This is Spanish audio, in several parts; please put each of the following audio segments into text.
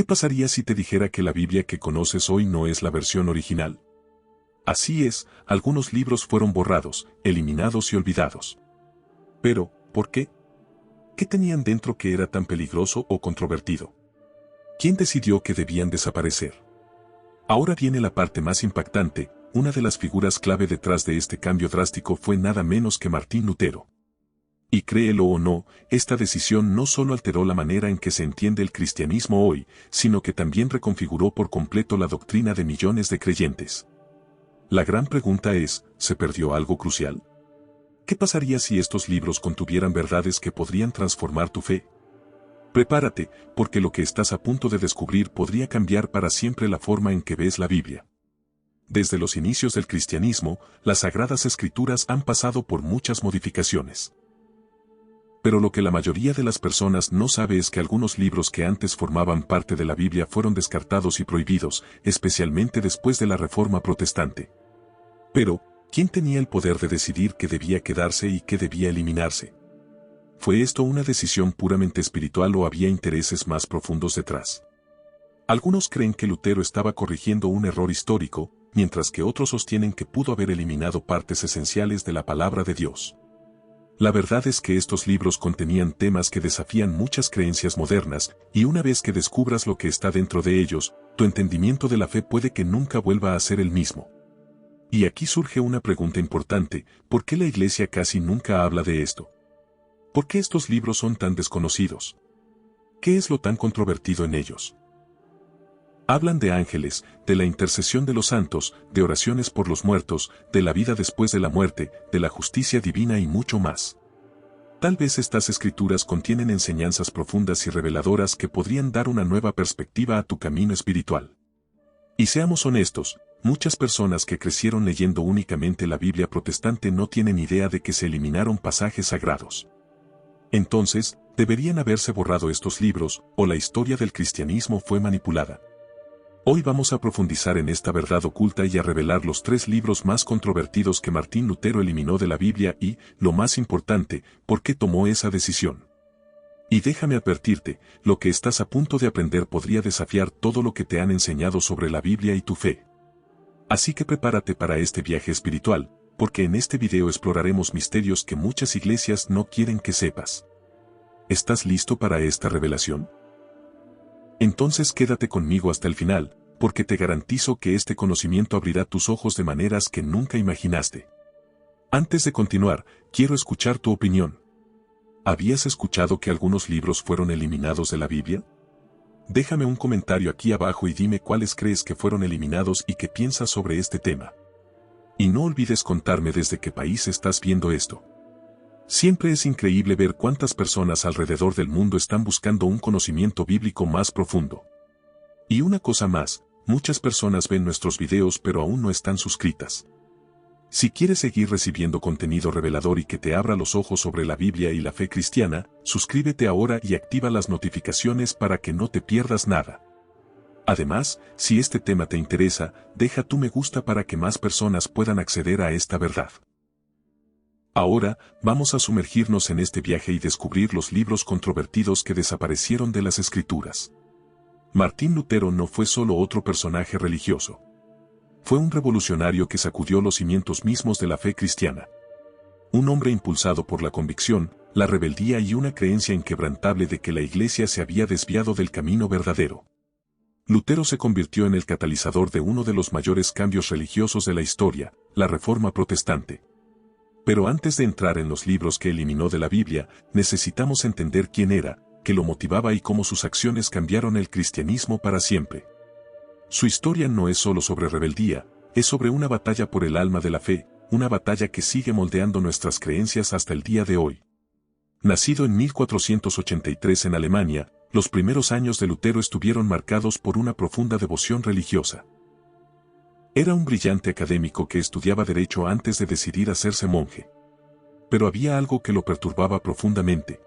¿Qué pasaría si te dijera que la Biblia que conoces hoy no es la versión original? Así es, algunos libros fueron borrados, eliminados y olvidados. Pero, ¿por qué? ¿Qué tenían dentro que era tan peligroso o controvertido? ¿Quién decidió que debían desaparecer? Ahora viene la parte más impactante. Una de las figuras clave detrás de este cambio drástico fue nada menos que Martín Lutero. Y créelo o no, esta decisión no solo alteró la manera en que se entiende el cristianismo hoy, sino que también reconfiguró por completo la doctrina de millones de creyentes. La gran pregunta es, ¿se perdió algo crucial? ¿Qué pasaría si estos libros contuvieran verdades que podrían transformar tu fe? Prepárate, porque lo que estás a punto de descubrir podría cambiar para siempre la forma en que ves la Biblia. Desde los inicios del cristianismo, las Sagradas Escrituras han pasado por muchas modificaciones. Pero lo que la mayoría de las personas no sabe es que algunos libros que antes formaban parte de la Biblia fueron descartados y prohibidos, especialmente después de la Reforma Protestante. Pero, ¿quién tenía el poder de decidir qué debía quedarse y qué debía eliminarse? ¿Fue esto una decisión puramente espiritual o había intereses más profundos detrás? Algunos creen que Lutero estaba corrigiendo un error histórico, mientras que otros sostienen que pudo haber eliminado partes esenciales de la palabra de Dios. La verdad es que estos libros contenían temas que desafían muchas creencias modernas, y una vez que descubras lo que está dentro de ellos, tu entendimiento de la fe puede que nunca vuelva a ser el mismo. Y aquí surge una pregunta importante: ¿por qué la Iglesia casi nunca habla de esto? ¿Por qué estos libros son tan desconocidos? ¿Qué es lo tan controvertido en ellos? Hablan de ángeles, de la intercesión de los santos, de oraciones por los muertos, de la vida después de la muerte, de la justicia divina y mucho más. Tal vez estas escrituras contienen enseñanzas profundas y reveladoras que podrían dar una nueva perspectiva a tu camino espiritual. Y seamos honestos, muchas personas que crecieron leyendo únicamente la Biblia protestante no tienen idea de que se eliminaron pasajes sagrados. Entonces, deberían haberse borrado estos libros, o la historia del cristianismo fue manipulada. Hoy vamos a profundizar en esta verdad oculta y a revelar los 3 libros más controvertidos que Martín Lutero eliminó de la Biblia y, lo más importante, por qué tomó esa decisión. Y déjame advertirte, lo que estás a punto de aprender podría desafiar todo lo que te han enseñado sobre la Biblia y tu fe. Así que prepárate para este viaje espiritual, porque en este video exploraremos misterios que muchas iglesias no quieren que sepas. ¿Estás listo para esta revelación? Entonces quédate conmigo hasta el final, porque te garantizo que este conocimiento abrirá tus ojos de maneras que nunca imaginaste. Antes de continuar, quiero escuchar tu opinión. ¿Habías escuchado que algunos libros fueron eliminados de la Biblia? Déjame un comentario aquí abajo y dime cuáles crees que fueron eliminados y qué piensas sobre este tema. Y no olvides contarme desde qué país estás viendo esto. Siempre es increíble ver cuántas personas alrededor del mundo están buscando un conocimiento bíblico más profundo. Y una cosa más, muchas personas ven nuestros videos pero aún no están suscritas. Si quieres seguir recibiendo contenido revelador y que te abra los ojos sobre la Biblia y la fe cristiana, suscríbete ahora y activa las notificaciones para que no te pierdas nada. Además, si este tema te interesa, deja tu me gusta para que más personas puedan acceder a esta verdad. Ahora, vamos a sumergirnos en este viaje y descubrir los libros controvertidos que desaparecieron de las Escrituras. Martín Lutero no fue solo otro personaje religioso. Fue un revolucionario que sacudió los cimientos mismos de la fe cristiana. Un hombre impulsado por la convicción, la rebeldía y una creencia inquebrantable de que la Iglesia se había desviado del camino verdadero. Lutero se convirtió en el catalizador de uno de los mayores cambios religiosos de la historia, la Reforma Protestante. Pero antes de entrar en los libros que eliminó de la Biblia, necesitamos entender quién era, qué lo motivaba y cómo sus acciones cambiaron el cristianismo para siempre. Su historia no es solo sobre rebeldía, es sobre una batalla por el alma de la fe, una batalla que sigue moldeando nuestras creencias hasta el día de hoy. Nacido en 1483 en Alemania, los primeros años de Lutero estuvieron marcados por una profunda devoción religiosa. Era un brillante académico que estudiaba derecho antes de decidir hacerse monje. Pero había algo que lo perturbaba profundamente.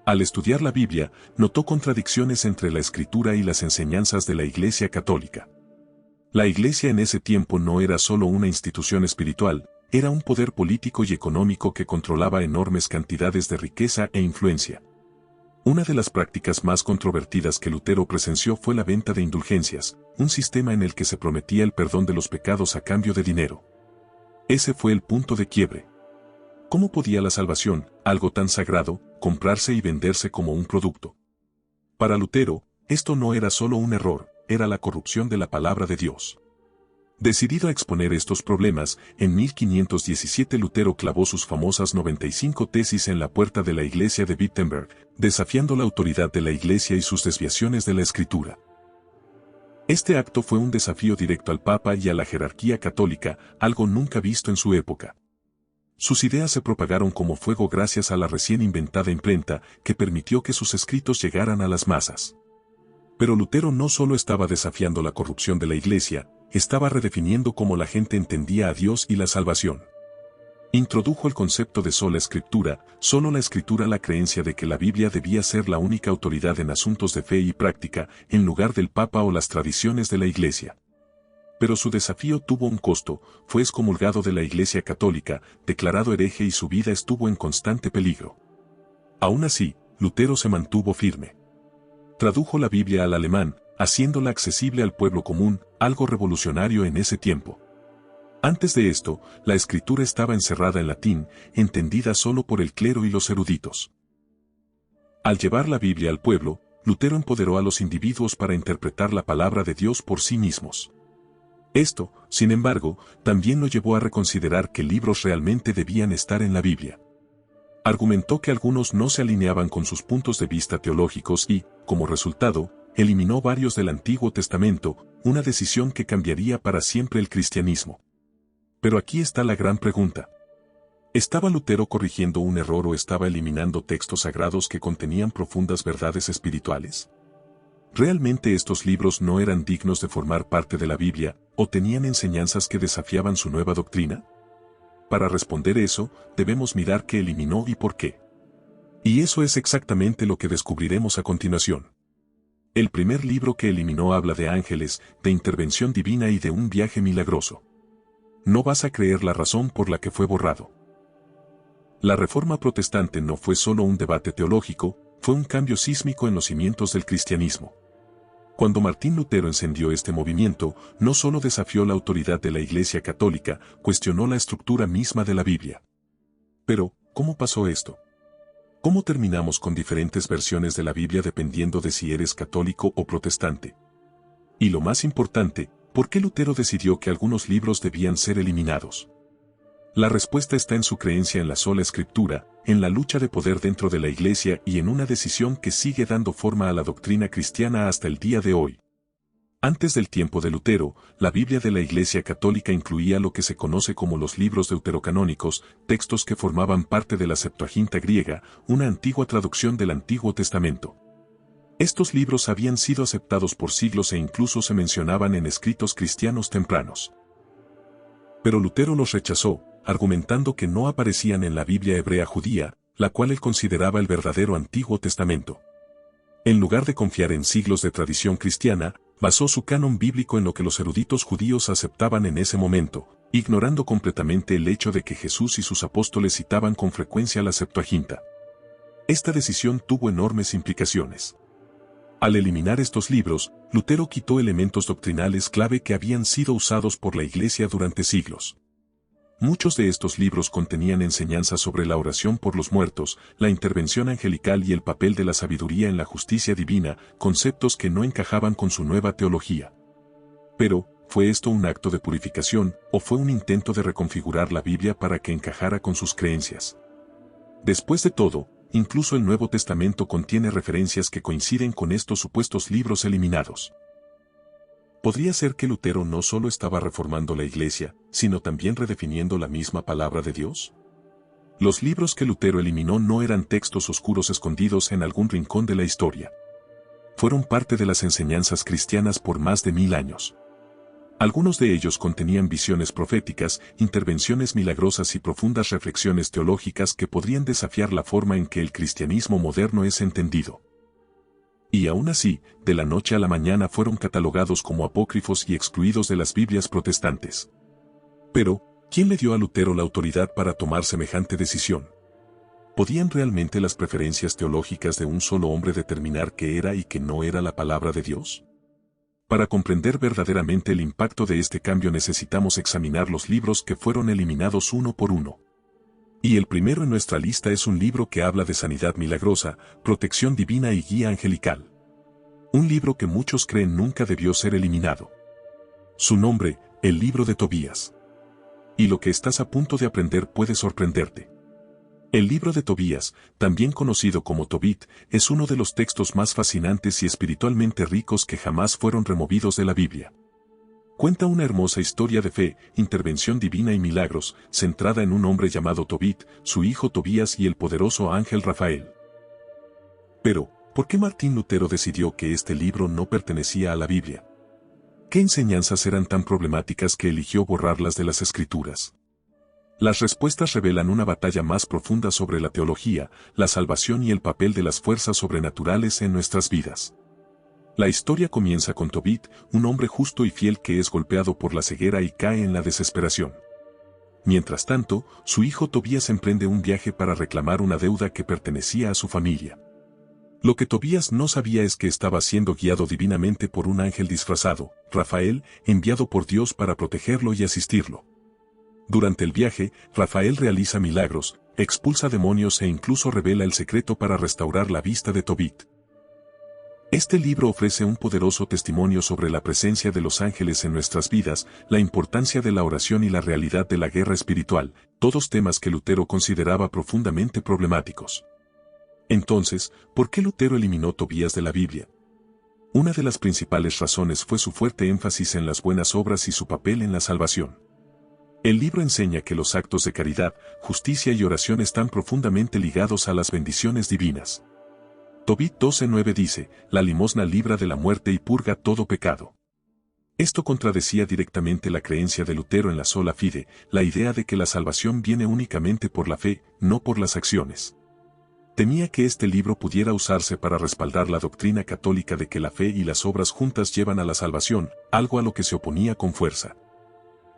Al estudiar la Biblia, notó contradicciones entre la Escritura y las enseñanzas de la Iglesia Católica. La Iglesia en ese tiempo no era solo una institución espiritual, era un poder político y económico que controlaba enormes cantidades de riqueza e influencia. Una de las prácticas más controvertidas que Lutero presenció fue la venta de indulgencias, un sistema en el que se prometía el perdón de los pecados a cambio de dinero. Ese fue el punto de quiebre. ¿Cómo podía la salvación, algo tan sagrado, comprarse y venderse como un producto? Para Lutero, esto no era solo un error, era la corrupción de la palabra de Dios. Decidido a exponer estos problemas, en 1517 Lutero clavó sus famosas 95 tesis en la puerta de la iglesia de Wittenberg, desafiando la autoridad de la iglesia y sus desviaciones de la escritura. Este acto fue un desafío directo al Papa y a la jerarquía católica, algo nunca visto en su época. Sus ideas se propagaron como fuego gracias a la recién inventada imprenta, que permitió que sus escritos llegaran a las masas. Pero Lutero no solo estaba desafiando la corrupción de la iglesia, estaba redefiniendo cómo la gente entendía a Dios y la salvación. Introdujo el concepto de sola escritura, solo la escritura, la creencia de que la Biblia debía ser la única autoridad en asuntos de fe y práctica, en lugar del Papa o las tradiciones de la iglesia. Pero su desafío tuvo un costo, fue excomulgado de la Iglesia Católica, declarado hereje y su vida estuvo en constante peligro. Aún así, Lutero se mantuvo firme. Tradujo la Biblia al alemán, haciéndola accesible al pueblo común, algo revolucionario en ese tiempo. Antes de esto, la escritura estaba encerrada en latín, entendida solo por el clero y los eruditos. Al llevar la Biblia al pueblo, Lutero empoderó a los individuos para interpretar la palabra de Dios por sí mismos. Esto, sin embargo, también lo llevó a reconsiderar qué libros realmente debían estar en la Biblia. Argumentó que algunos no se alineaban con sus puntos de vista teológicos y, como resultado, eliminó varios del Antiguo Testamento, una decisión que cambiaría para siempre el cristianismo. Pero aquí está la gran pregunta. ¿Estaba Lutero corrigiendo un error o estaba eliminando textos sagrados que contenían profundas verdades espirituales? ¿Realmente estos libros no eran dignos de formar parte de la Biblia, o tenían enseñanzas que desafiaban su nueva doctrina? Para responder eso, debemos mirar qué eliminó y por qué. Y eso es exactamente lo que descubriremos a continuación. El primer libro que eliminó habla de ángeles, de intervención divina y de un viaje milagroso. No vas a creer la razón por la que fue borrado. La Reforma Protestante no fue solo un debate teológico, fue un cambio sísmico en los cimientos del cristianismo. Cuando Martín Lutero encendió este movimiento, no solo desafió la autoridad de la Iglesia Católica, cuestionó la estructura misma de la Biblia. Pero, ¿cómo pasó esto? ¿Cómo terminamos con diferentes versiones de la Biblia dependiendo de si eres católico o protestante? Y lo más importante, ¿por qué Lutero decidió que algunos libros debían ser eliminados? La respuesta está en su creencia en la sola escritura, en la lucha de poder dentro de la Iglesia y en una decisión que sigue dando forma a la doctrina cristiana hasta el día de hoy. Antes del tiempo de Lutero, la Biblia de la Iglesia Católica incluía lo que se conoce como los libros deuterocanónicos, textos que formaban parte de la Septuaginta griega, una antigua traducción del Antiguo Testamento. Estos libros habían sido aceptados por siglos e incluso se mencionaban en escritos cristianos tempranos. Pero Lutero los rechazó, argumentando que no aparecían en la Biblia hebrea judía, la cual él consideraba el verdadero Antiguo Testamento. En lugar de confiar en siglos de tradición cristiana, basó su canon bíblico en lo que los eruditos judíos aceptaban en ese momento, ignorando completamente el hecho de que Jesús y sus apóstoles citaban con frecuencia la Septuaginta. Esta decisión tuvo enormes implicaciones. Al eliminar estos libros, Lutero quitó elementos doctrinales clave que habían sido usados por la Iglesia durante siglos. Muchos de estos libros contenían enseñanzas sobre la oración por los muertos, la intervención angelical y el papel de la sabiduría en la justicia divina, conceptos que no encajaban con su nueva teología. Pero, ¿fue esto un acto de purificación, o fue un intento de reconfigurar la Biblia para que encajara con sus creencias? Después de todo, incluso el Nuevo Testamento contiene referencias que coinciden con estos supuestos libros eliminados. ¿Podría ser que Lutero no solo estaba reformando la Iglesia, sino también redefiniendo la misma palabra de Dios? Los libros que Lutero eliminó no eran textos oscuros escondidos en algún rincón de la historia. Fueron parte de las enseñanzas cristianas por más de 1000 años. Algunos de ellos contenían visiones proféticas, intervenciones milagrosas y profundas reflexiones teológicas que podrían desafiar la forma en que el cristianismo moderno es entendido. Y aún así, de la noche a la mañana fueron catalogados como apócrifos y excluidos de las Biblias protestantes. Pero, ¿quién le dio a Lutero la autoridad para tomar semejante decisión? ¿Podían realmente las preferencias teológicas de un solo hombre determinar qué era y qué no era la palabra de Dios? Para comprender verdaderamente el impacto de este cambio necesitamos examinar los libros que fueron eliminados uno por uno. Y el primero en nuestra lista es un libro que habla de sanidad milagrosa, protección divina y guía angelical. Un libro que muchos creen nunca debió ser eliminado. Su nombre, el libro de Tobías. Y lo que estás a punto de aprender puede sorprenderte. El libro de Tobías, también conocido como Tobit, es uno de los textos más fascinantes y espiritualmente ricos que jamás fueron removidos de la Biblia. Cuenta una hermosa historia de fe, intervención divina y milagros, centrada en un hombre llamado Tobit, su hijo Tobías y el poderoso ángel Rafael. Pero, ¿por qué Martín Lutero decidió que este libro no pertenecía a la Biblia? ¿Qué enseñanzas eran tan problemáticas que eligió borrarlas de las Escrituras? Las respuestas revelan una batalla más profunda sobre la teología, la salvación y el papel de las fuerzas sobrenaturales en nuestras vidas. La historia comienza con Tobit, un hombre justo y fiel que es golpeado por la ceguera y cae en la desesperación. Mientras tanto, su hijo Tobías emprende un viaje para reclamar una deuda que pertenecía a su familia. Lo que Tobías no sabía es que estaba siendo guiado divinamente por un ángel disfrazado, Rafael, enviado por Dios para protegerlo y asistirlo. Durante el viaje, Rafael realiza milagros, expulsa demonios e incluso revela el secreto para restaurar la vista de Tobit. Este libro ofrece un poderoso testimonio sobre la presencia de los ángeles en nuestras vidas, la importancia de la oración y la realidad de la guerra espiritual, todos temas que Lutero consideraba profundamente problemáticos. Entonces, ¿por qué Lutero eliminó Tobías de la Biblia? Una de las principales razones fue su fuerte énfasis en las buenas obras y su papel en la salvación. El libro enseña que los actos de caridad, justicia y oración están profundamente ligados a las bendiciones divinas. Tobit 12:9 dice, la limosna libra de la muerte y purga todo pecado. Esto contradecía directamente la creencia de Lutero en la sola fide, la idea de que la salvación viene únicamente por la fe, no por las acciones. Temía que este libro pudiera usarse para respaldar la doctrina católica de que la fe y las obras juntas llevan a la salvación, algo a lo que se oponía con fuerza.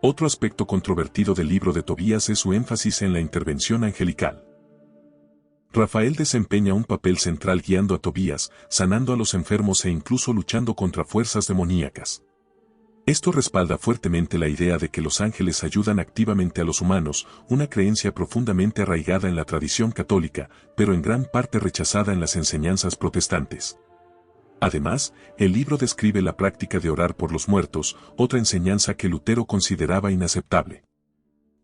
Otro aspecto controvertido del libro de Tobías es su énfasis en la intervención angelical. Rafael desempeña un papel central guiando a Tobías, sanando a los enfermos e incluso luchando contra fuerzas demoníacas. Esto respalda fuertemente la idea de que los ángeles ayudan activamente a los humanos, una creencia profundamente arraigada en la tradición católica, pero en gran parte rechazada en las enseñanzas protestantes. Además, el libro describe la práctica de orar por los muertos, otra enseñanza que Lutero consideraba inaceptable.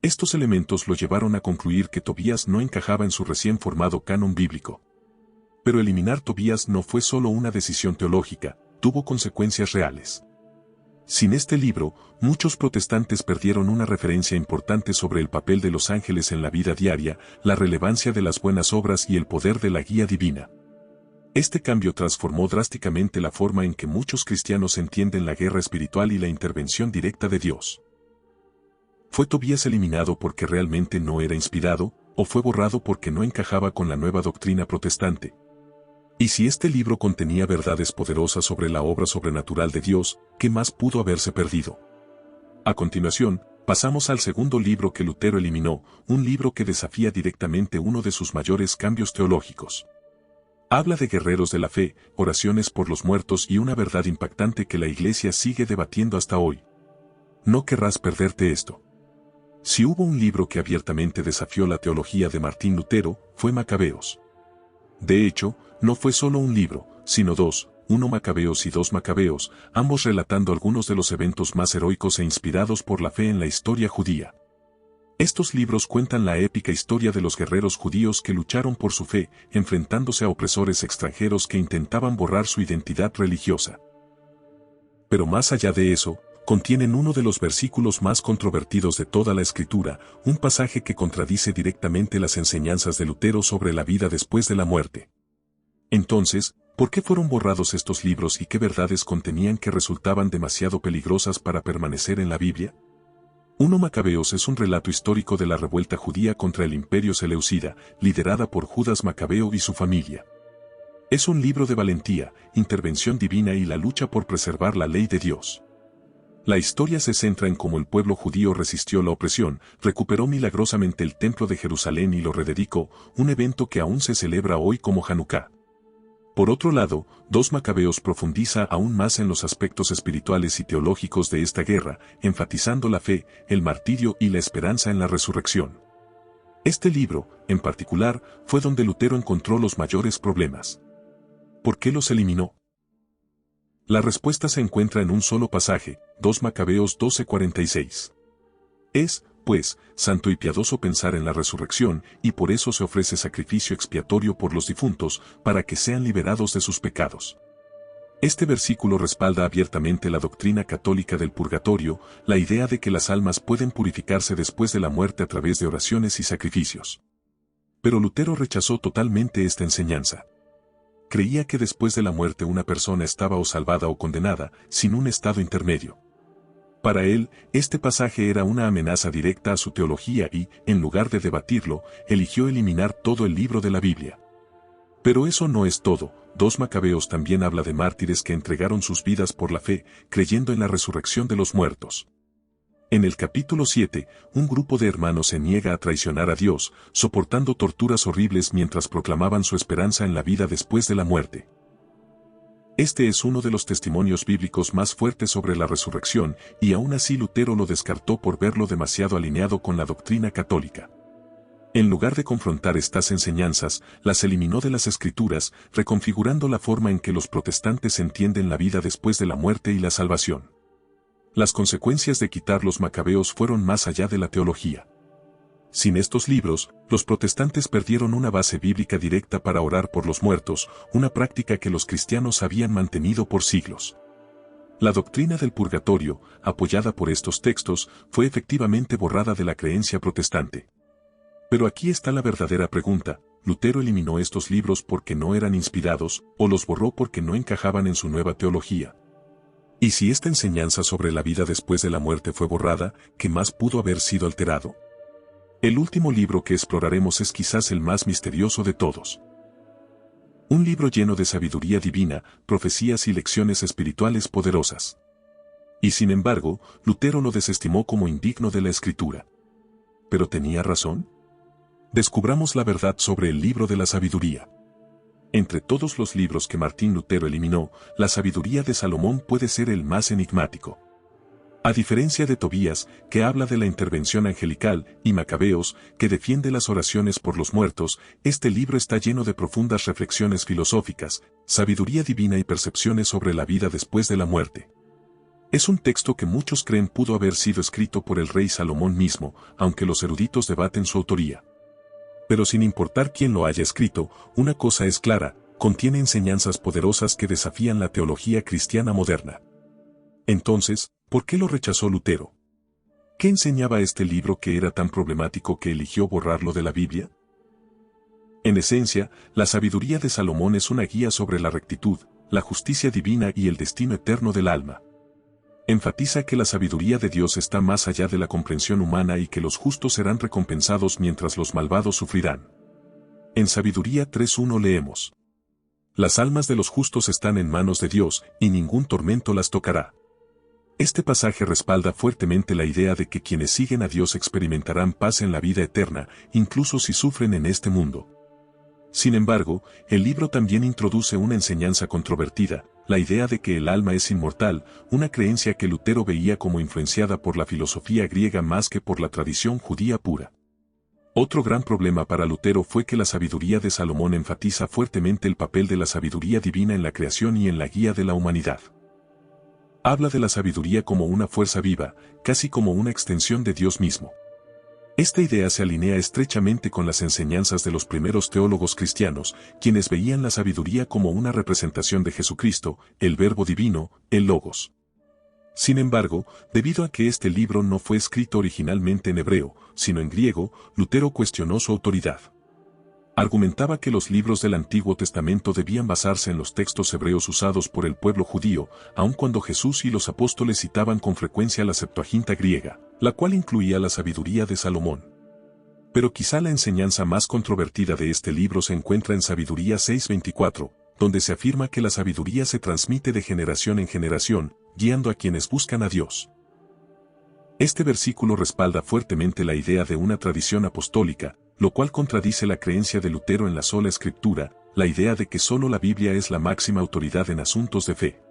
Estos elementos lo llevaron a concluir que Tobías no encajaba en su recién formado canon bíblico. Pero eliminar Tobías no fue solo una decisión teológica, tuvo consecuencias reales. Sin este libro, muchos protestantes perdieron una referencia importante sobre el papel de los ángeles en la vida diaria, la relevancia de las buenas obras y el poder de la guía divina. Este cambio transformó drásticamente la forma en que muchos cristianos entienden la guerra espiritual y la intervención directa de Dios. ¿Fue Tobías eliminado porque realmente no era inspirado, o fue borrado porque no encajaba con la nueva doctrina protestante? Y si este libro contenía verdades poderosas sobre la obra sobrenatural de Dios, ¿qué más pudo haberse perdido? A continuación, pasamos al segundo libro que Lutero eliminó, un libro que desafía directamente uno de sus mayores cambios teológicos. Habla de guerreros de la fe, oraciones por los muertos y una verdad impactante que la Iglesia sigue debatiendo hasta hoy. No querrás perderte esto. Si hubo un libro que abiertamente desafió la teología de Martín Lutero, fue Macabeos. De hecho, no fue solo un libro, sino dos, uno Macabeos y dos Macabeos, ambos relatando algunos de los eventos más heroicos e inspirados por la fe en la historia judía. Estos libros cuentan la épica historia de los guerreros judíos que lucharon por su fe, enfrentándose a opresores extranjeros que intentaban borrar su identidad religiosa. Pero más allá de eso, contienen uno de los versículos más controvertidos de toda la Escritura, un pasaje que contradice directamente las enseñanzas de Lutero sobre la vida después de la muerte. Entonces, ¿por qué fueron borrados estos libros y qué verdades contenían que resultaban demasiado peligrosas para permanecer en la Biblia? 1 Macabeos es un relato histórico de la revuelta judía contra el imperio seleucida, liderada por Judas Macabeo y su familia. Es un libro de valentía, intervención divina y la lucha por preservar la ley de Dios. La historia se centra en cómo el pueblo judío resistió la opresión, recuperó milagrosamente el templo de Jerusalén y lo rededicó, un evento que aún se celebra hoy como Hanukkah. Por otro lado, 2 Macabeos profundiza aún más en los aspectos espirituales y teológicos de esta guerra, enfatizando la fe, el martirio y la esperanza en la resurrección. Este libro, en particular, fue donde Lutero encontró los mayores problemas. ¿Por qué los eliminó? La respuesta se encuentra en un solo pasaje, 2 Macabeos 12:46. Es, pues, santo y piadoso pensar en la resurrección, y por eso se ofrece sacrificio expiatorio por los difuntos, para que sean liberados de sus pecados. Este versículo respalda abiertamente la doctrina católica del purgatorio, la idea de que las almas pueden purificarse después de la muerte a través de oraciones y sacrificios. Pero Lutero rechazó totalmente esta enseñanza. Creía que después de la muerte una persona estaba o salvada o condenada, sin un estado intermedio. Para él, este pasaje era una amenaza directa a su teología y, en lugar de debatirlo, eligió eliminar todo el libro de la Biblia. Pero eso no es todo. 2 Macabeos también habla de mártires que entregaron sus vidas por la fe, creyendo en la resurrección de los muertos. En el capítulo 7, un grupo de hermanos se niega a traicionar a Dios, soportando torturas horribles mientras proclamaban su esperanza en la vida después de la muerte. Este es uno de los testimonios bíblicos más fuertes sobre la resurrección, y aún así Lutero lo descartó por verlo demasiado alineado con la doctrina católica. En lugar de confrontar estas enseñanzas, las eliminó de las Escrituras, reconfigurando la forma en que los protestantes entienden la vida después de la muerte y la salvación. Las consecuencias de quitar los Macabeos fueron más allá de la teología. Sin estos libros, los protestantes perdieron una base bíblica directa para orar por los muertos, una práctica que los cristianos habían mantenido por siglos. La doctrina del purgatorio, apoyada por estos textos, fue efectivamente borrada de la creencia protestante. Pero aquí está la verdadera pregunta: ¿Lutero eliminó estos libros porque no eran inspirados, o los borró porque no encajaban en su nueva teología? Y si esta enseñanza sobre la vida después de la muerte fue borrada, ¿qué más pudo haber sido alterado? El último libro que exploraremos es quizás el más misterioso de todos. Un libro lleno de sabiduría divina, profecías y lecciones espirituales poderosas. Y sin embargo, Lutero lo desestimó como indigno de la Escritura. ¿Pero tenía razón? Descubramos la verdad sobre el libro de la sabiduría. Entre todos los libros que Martín Lutero eliminó, la sabiduría de Salomón puede ser el más enigmático. A diferencia de Tobías, que habla de la intervención angelical, y Macabeos, que defiende las oraciones por los muertos, este libro está lleno de profundas reflexiones filosóficas, sabiduría divina y percepciones sobre la vida después de la muerte. Es un texto que muchos creen pudo haber sido escrito por el rey Salomón mismo, aunque los eruditos debaten su autoría. Pero sin importar quién lo haya escrito, una cosa es clara: contiene enseñanzas poderosas que desafían la teología cristiana moderna. Entonces, ¿por qué lo rechazó Lutero? ¿Qué enseñaba este libro que era tan problemático que eligió borrarlo de la Biblia? En esencia, la sabiduría de Salomón es una guía sobre la rectitud, la justicia divina y el destino eterno del alma. Enfatiza que la sabiduría de Dios está más allá de la comprensión humana y que los justos serán recompensados mientras los malvados sufrirán. En Sabiduría 3:1 leemos: las almas de los justos están en manos de Dios, y ningún tormento las tocará. Este pasaje respalda fuertemente la idea de que quienes siguen a Dios experimentarán paz en la vida eterna, incluso si sufren en este mundo. Sin embargo, el libro también introduce una enseñanza controvertida: la idea de que el alma es inmortal, una creencia que Lutero veía como influenciada por la filosofía griega más que por la tradición judía pura. Otro gran problema para Lutero fue que la sabiduría de Salomón enfatiza fuertemente el papel de la sabiduría divina en la creación y en la guía de la humanidad. Habla de la sabiduría como una fuerza viva, casi como una extensión de Dios mismo. Esta idea se alinea estrechamente con las enseñanzas de los primeros teólogos cristianos, quienes veían la sabiduría como una representación de Jesucristo, el Verbo divino, el Logos. Sin embargo, debido a que este libro no fue escrito originalmente en hebreo, sino en griego, Lutero cuestionó su autoridad. Argumentaba que los libros del Antiguo Testamento debían basarse en los textos hebreos usados por el pueblo judío, aun cuando Jesús y los apóstoles citaban con frecuencia la Septuaginta griega, la cual incluía la sabiduría de Salomón. Pero quizá la enseñanza más controvertida de este libro se encuentra en Sabiduría 6:24, donde se afirma que la sabiduría se transmite de generación en generación, guiando a quienes buscan a Dios. Este versículo respalda fuertemente la idea de una tradición apostólica, lo cual contradice la creencia de Lutero en la sola Escritura, la idea de que solo la Biblia es la máxima autoridad en asuntos de fe.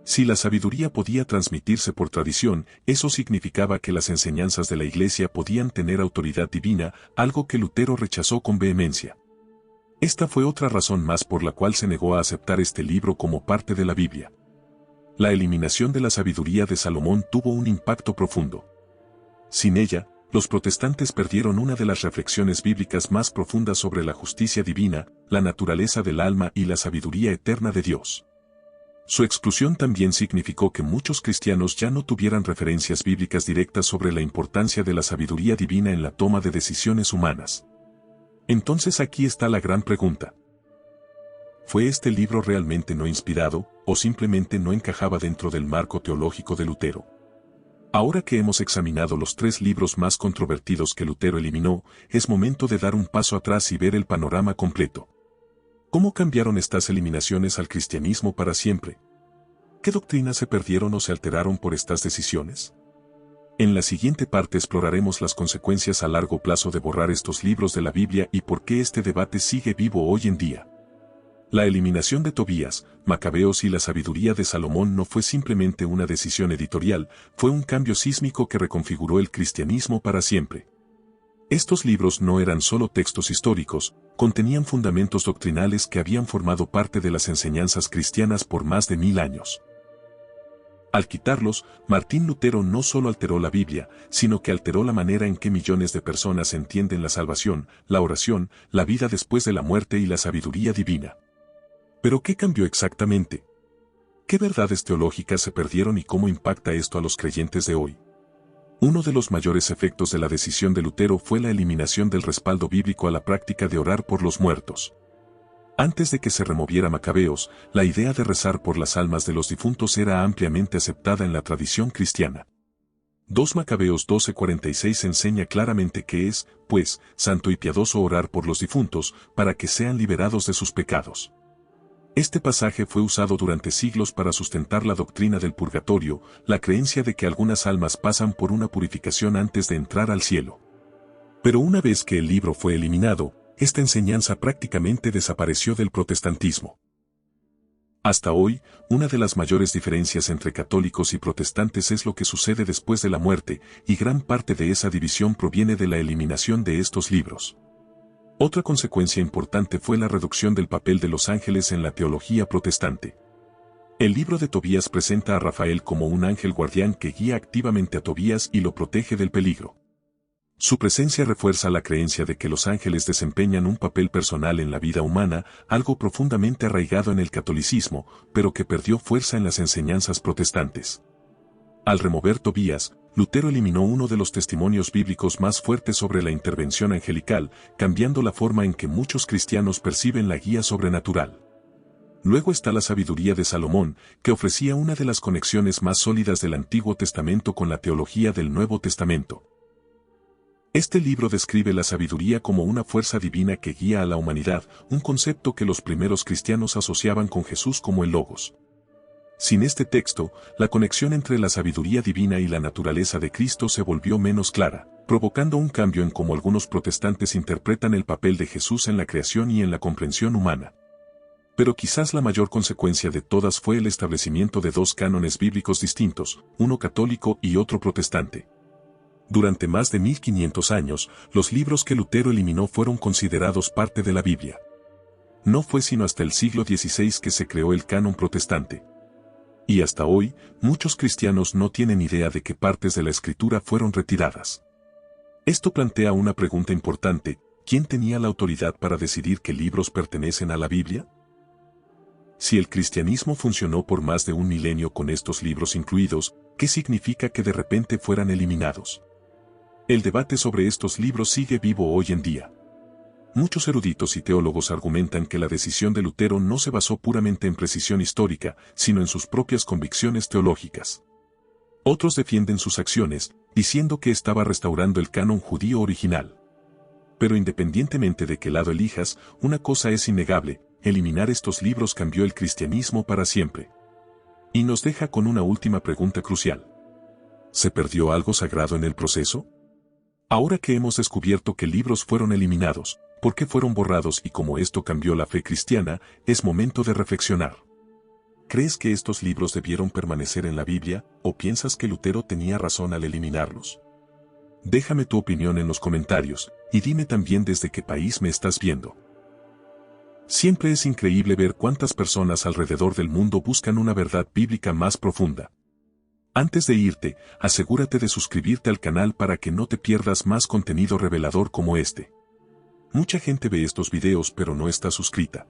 Si la sabiduría podía transmitirse por tradición, eso significaba que las enseñanzas de la Iglesia podían tener autoridad divina, algo que Lutero rechazó con vehemencia. Esta fue otra razón más por la cual se negó a aceptar este libro como parte de la Biblia. La eliminación de la sabiduría de Salomón tuvo un impacto profundo. Sin ella, los protestantes perdieron una de las reflexiones bíblicas más profundas sobre la justicia divina, la naturaleza del alma y la sabiduría eterna de Dios. Su exclusión también significó que muchos cristianos ya no tuvieran referencias bíblicas directas sobre la importancia de la sabiduría divina en la toma de decisiones humanas. Entonces aquí está la gran pregunta. ¿Fue este libro realmente no inspirado, o simplemente no encajaba dentro del marco teológico de Lutero? Ahora que hemos examinado los 3 libros más controvertidos que Lutero eliminó, es momento de dar un paso atrás y ver el panorama completo. ¿Cómo cambiaron estas eliminaciones al cristianismo para siempre? ¿Qué doctrinas se perdieron o se alteraron por estas decisiones? En la siguiente parte exploraremos las consecuencias a largo plazo de borrar estos libros de la Biblia y por qué este debate sigue vivo hoy en día. La eliminación de Tobías, Macabeos y la sabiduría de Salomón no fue simplemente una decisión editorial, fue un cambio sísmico que reconfiguró el cristianismo para siempre. Estos libros no eran solo textos históricos, contenían fundamentos doctrinales que habían formado parte de las enseñanzas cristianas por más de 1000 años. Al quitarlos, Martín Lutero no solo alteró la Biblia, sino que alteró la manera en que millones de personas entienden la salvación, la oración, la vida después de la muerte y la sabiduría divina. ¿Pero qué cambió exactamente? ¿Qué verdades teológicas se perdieron y cómo impacta esto a los creyentes de hoy? Uno de los mayores efectos de la decisión de Lutero fue la eliminación del respaldo bíblico a la práctica de orar por los muertos. Antes de que se removiera Macabeos, la idea de rezar por las almas de los difuntos era ampliamente aceptada en la tradición cristiana. 2 Macabeos 12:46 enseña claramente que es, pues, santo y piadoso orar por los difuntos, para que sean liberados de sus pecados. Este pasaje fue usado durante siglos para sustentar la doctrina del purgatorio, la creencia de que algunas almas pasan por una purificación antes de entrar al cielo. Pero una vez que el libro fue eliminado, esta enseñanza prácticamente desapareció del protestantismo. Hasta hoy, una de las mayores diferencias entre católicos y protestantes es lo que sucede después de la muerte, y gran parte de esa división proviene de la eliminación de estos libros. Otra consecuencia importante fue la reducción del papel de los ángeles en la teología protestante. El libro de Tobías presenta a Rafael como un ángel guardián que guía activamente a Tobías y lo protege del peligro. Su presencia refuerza la creencia de que los ángeles desempeñan un papel personal en la vida humana, algo profundamente arraigado en el catolicismo, pero que perdió fuerza en las enseñanzas protestantes. Al remover Tobías, Lutero eliminó uno de los testimonios bíblicos más fuertes sobre la intervención angelical, cambiando la forma en que muchos cristianos perciben la guía sobrenatural. Luego está la sabiduría de Salomón, que ofrecía una de las conexiones más sólidas del Antiguo Testamento con la teología del Nuevo Testamento. Este libro describe la sabiduría como una fuerza divina que guía a la humanidad, un concepto que los primeros cristianos asociaban con Jesús como el Logos. Sin este texto, la conexión entre la sabiduría divina y la naturaleza de Cristo se volvió menos clara, provocando un cambio en cómo algunos protestantes interpretan el papel de Jesús en la creación y en la comprensión humana. Pero quizás la mayor consecuencia de todas fue el establecimiento de 2 cánones bíblicos distintos, uno católico y otro protestante. Durante más de 1500 años, los libros que Lutero eliminó fueron considerados parte de la Biblia. No fue sino hasta el siglo XVI que se creó el canon protestante. Y hasta hoy, muchos cristianos no tienen idea de qué partes de la Escritura fueron retiradas. Esto plantea una pregunta importante: ¿quién tenía la autoridad para decidir qué libros pertenecen a la Biblia? Si el cristianismo funcionó por más de un milenio con estos libros incluidos, ¿qué significa que de repente fueran eliminados? El debate sobre estos libros sigue vivo hoy en día. Muchos eruditos y teólogos argumentan que la decisión de Lutero no se basó puramente en precisión histórica, sino en sus propias convicciones teológicas. Otros defienden sus acciones, diciendo que estaba restaurando el canon judío original. Pero independientemente de qué lado elijas, una cosa es innegable: eliminar estos libros cambió el cristianismo para siempre. Y nos deja con una última pregunta crucial. ¿Se perdió algo sagrado en el proceso? Ahora que hemos descubierto que libros fueron eliminados, por qué fueron borrados y cómo esto cambió la fe cristiana, es momento de reflexionar. ¿Crees que estos libros debieron permanecer en la Biblia, o piensas que Lutero tenía razón al eliminarlos? Déjame tu opinión en los comentarios, y dime también desde qué país me estás viendo. Siempre es increíble ver cuántas personas alrededor del mundo buscan una verdad bíblica más profunda. Antes de irte, asegúrate de suscribirte al canal para que no te pierdas más contenido revelador como este. Mucha gente ve estos videos pero no está suscrita.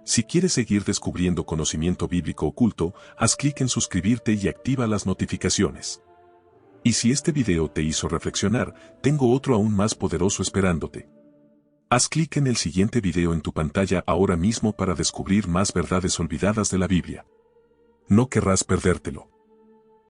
Si quieres seguir descubriendo conocimiento bíblico oculto, haz clic en suscribirte y activa las notificaciones. Y si este video te hizo reflexionar, tengo otro aún más poderoso esperándote. Haz clic en el siguiente video en tu pantalla ahora mismo para descubrir más verdades olvidadas de la Biblia. No querrás perdértelo.